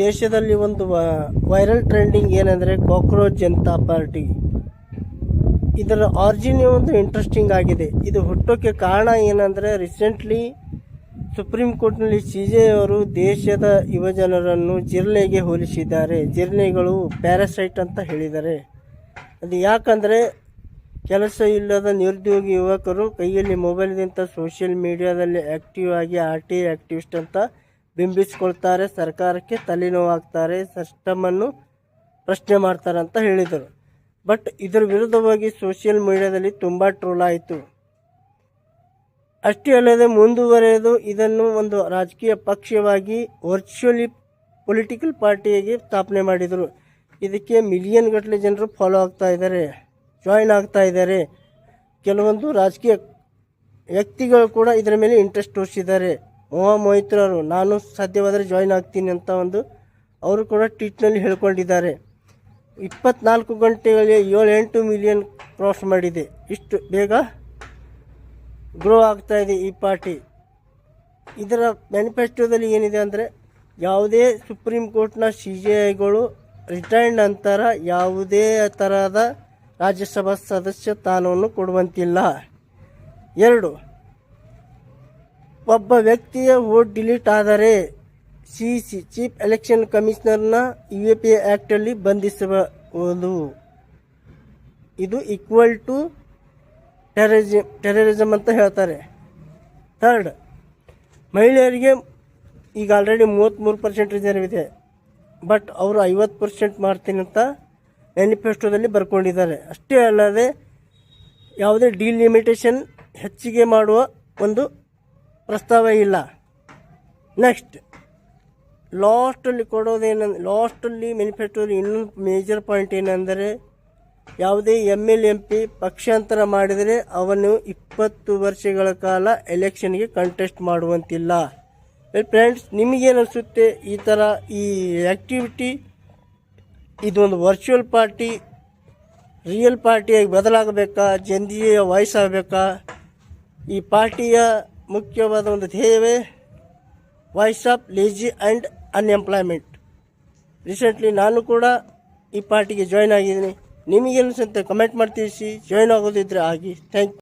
ದೇಶದಲ್ಲಿ ಒಂದು viral trending ಏನಂದರೆ ಕಾಕ್ರೋಚ್ ಜನತಾ ಪಾರ್ಟಿ. ಇದರ ಆರಿಜಿನ್ ಒಂದು ಇಂಟ್ರೆಸ್ಟಿಂಗ್ ಆಗಿದೆ. ಇದು ಹುಟ್ಟೋಕ್ಕೆ ಕಾರಣ ಏನಂದರೆ ರೀಸೆಂಟ್ಲಿ ಸುಪ್ರೀಂ ಕೋರ್ಟ್ನಲ್ಲಿ CJ ಅವರು ದೇಶದ ಯುವಜನರನ್ನು ಜಿರಳೆಗೆ ಹೋಲಿಸಿದ್ದಾರೆ. ಜಿರಳೆಗಳು ಪ್ಯಾರಾಸೈಟ್ ಅಂತ ಹೇಳಿದ್ದಾರೆ. ಅದು ಯಾಕಂದರೆ ಕೆಲಸ ಇಲ್ಲದ ನಿರುದ್ಯೋಗಿ ಯುವಕರು ಕೈಯಲ್ಲಿ ಮೊಬೈಲ್ಗಿಂತ ಸೋಷಿಯಲ್ ಮೀಡಿಯಾದಲ್ಲಿ ಆ್ಯಕ್ಟಿವ್ ಆಗಿ RTI ಆ್ಯಕ್ಟಿವಿಸ್ಟ್ ಅಂತ ಬಿಂಬಿಸ್ಕೊಳ್ತಾರೆ, ಸರ್ಕಾರಕ್ಕೆ ತಲೆನೋವಾಗ್ತಾರೆ, ಸಿಸ್ಟಮನ್ನು ಪ್ರಶ್ನೆ ಮಾಡ್ತಾರೆ ಅಂತ ಹೇಳಿದರು. ಬಟ್ ಇದರ ವಿರುದ್ಧವಾಗಿ ಸೋಷಿಯಲ್ ಮೀಡಿಯಾದಲ್ಲಿ ತುಂಬ ಟ್ರೋಲ್ ಆಯಿತು. ಅಷ್ಟೇ ಅಲ್ಲದೆ ಮುಂದುವರೆದು ಇದನ್ನು ಒಂದು ರಾಜಕೀಯ ಪಕ್ಷವಾಗಿ ವರ್ಚುವಲಿ ಪೊಲಿಟಿಕಲ್ ಪಾರ್ಟಿಯಾಗಿ ಸ್ಥಾಪನೆ ಮಾಡಿದರು. ಇದಕ್ಕೆ ಮಿಲಿಯನ್ ಗಟ್ಟಲೆ ಜನರು ಫಾಲೋ ಆಗ್ತಾ ಇದ್ದಾರೆ, ಜಾಯಿನ್ ಆಗ್ತಾ ಇದ್ದಾರೆ. ಕೆಲವೊಂದು ರಾಜಕೀಯ ವ್ಯಕ್ತಿಗಳು ಕೂಡ ಇದರ ಮೇಲೆ ಇಂಟ್ರೆಸ್ಟ್ ತೋರಿಸಿದ್ದಾರೆ. ಮೊಹಿತ್ರವರು ನಾನು ಸಾಧ್ಯವಾದರೆ ಜಾಯಿನ್ ಆಗ್ತೀನಿ ಅಂತ ಅವರು ಕೂಡ ಟ್ವೀಟ್ನಲ್ಲಿ ಹೇಳ್ಕೊಂಡಿದ್ದಾರೆ. 24 ಗಂಟೆಗಳಲ್ಲಿ 7-8 ಮಿಲಿಯನ್ ಕ್ರಾಸ್ ಮಾಡಿದೆ. ಇಷ್ಟು ಬೇಗ ಗ್ರೋ ಆಗ್ತಾ ಇದೆ ಈ ಪಾರ್ಟಿ. ಇದರ ಮ್ಯಾನಿಫೆಸ್ಟೋದಲ್ಲಿ ಏನಿದೆ ಅಂದರೆ ಯಾವುದೇ ಸುಪ್ರೀಂ ಕೋರ್ಟ್ನ CJIಗಳು ರಿಟೈರ್ಡ್ ನಂತರ ಯಾವುದೇ ಥರದ ರಾಜ್ಯಸಭಾ ಸದಸ್ಯ ಸ್ಥಾನವನ್ನು ಕೊಡುವಂತಿಲ್ಲ. 2, ಒಬ್ಬ ವ್ಯಕ್ತಿಯ ವೋಟ್ ಡಿಲೀಟ್ ಆದರೆ CEC ಚೀಫ್ ಎಲೆಕ್ಷನ್ ಕಮಿಷನರ್ನ UAPA ಆ್ಯಕ್ಟಲ್ಲಿ ಬಂಧಿಸಬಹುದು. ಇದು ಈಕ್ವಲ್ ಟು ಟೆರರಿಸಮ್ ಅಂತ ಹೇಳ್ತಾರೆ. 3, ಮಹಿಳೆಯರಿಗೆ ಈಗ ಆಲ್ರೆಡಿ 33% ರಿಸರ್ವ್ ಇದೆ. ಬಟ್ ಅವರು 50% ಮಾಡ್ತೀನಿ ಅಂತ ಮ್ಯಾನಿಫೆಸ್ಟೋದಲ್ಲಿ ಬರ್ಕೊಂಡಿದ್ದಾರೆ. ಅಷ್ಟೇ ಅಲ್ಲದೆ ಯಾವುದೇ ಡಿಲಿಮಿಟೇಷನ್ ಹೆಚ್ಚಿಗೆ ಮಾಡುವ ಒಂದು ಪ್ರಸ್ತಾವ ಇಲ್ಲ. ನೆಕ್ಸ್ಟ್ ಲಾಸ್ಟಲ್ಲಿ ಮ್ಯಾನಿಫೆಸ್ಟೋದಲ್ಲಿ ಇನ್ನೊಂದು ಮೇಜರ್ ಪಾಯಿಂಟ್ ಏನಂದರೆ ಯಾವುದೇ MLA MP ಪಕ್ಷಾಂತರ ಮಾಡಿದರೆ ಅವನು 20 ವರ್ಷಗಳ ಕಾಲ ಎಲೆಕ್ಷನ್ಗೆ ಕಂಟೆಸ್ಟ್ ಮಾಡುವಂತಿಲ್ಲ. ಫ್ರೆಂಡ್ಸ್, ನಿಮಗೇನಿಸುತ್ತೆ ಈ ಥರ ಈ ಆ್ಯಕ್ಟಿವಿಟಿ ಇದೊಂದು ವರ್ಚುವಲ್ ಪಾರ್ಟಿ ರಿಯಲ್ ಪಾರ್ಟಿಯಾಗಿ ಬದಲಾಗಬೇಕಾ, ಜನತೆಯ ವಾಯ್ಸ್ ಆಗಬೇಕಾ? ಈ ಪಾರ್ಟಿಯ ಮುಖ್ಯವಾದ ಒಂದು ಧ್ಯೇಯವೇ voice of lazy and unemployment. Recently ನಾನು ಕೂಡ ಈ ಪಾರ್ಟಿಗೆ ಜಾಯ್ನ್ ಆಗಿದ್ದೀನಿ. ನಿಮಗೇನಿಸುತ್ತೆ ಕಮೆಂಟ್ ಮಾಡಿ ತಿಳಿಸಿ. ಜಾಯ್ನ್ ಆಗೋದಿದ್ರೆ ಆಗಿ. Thank you.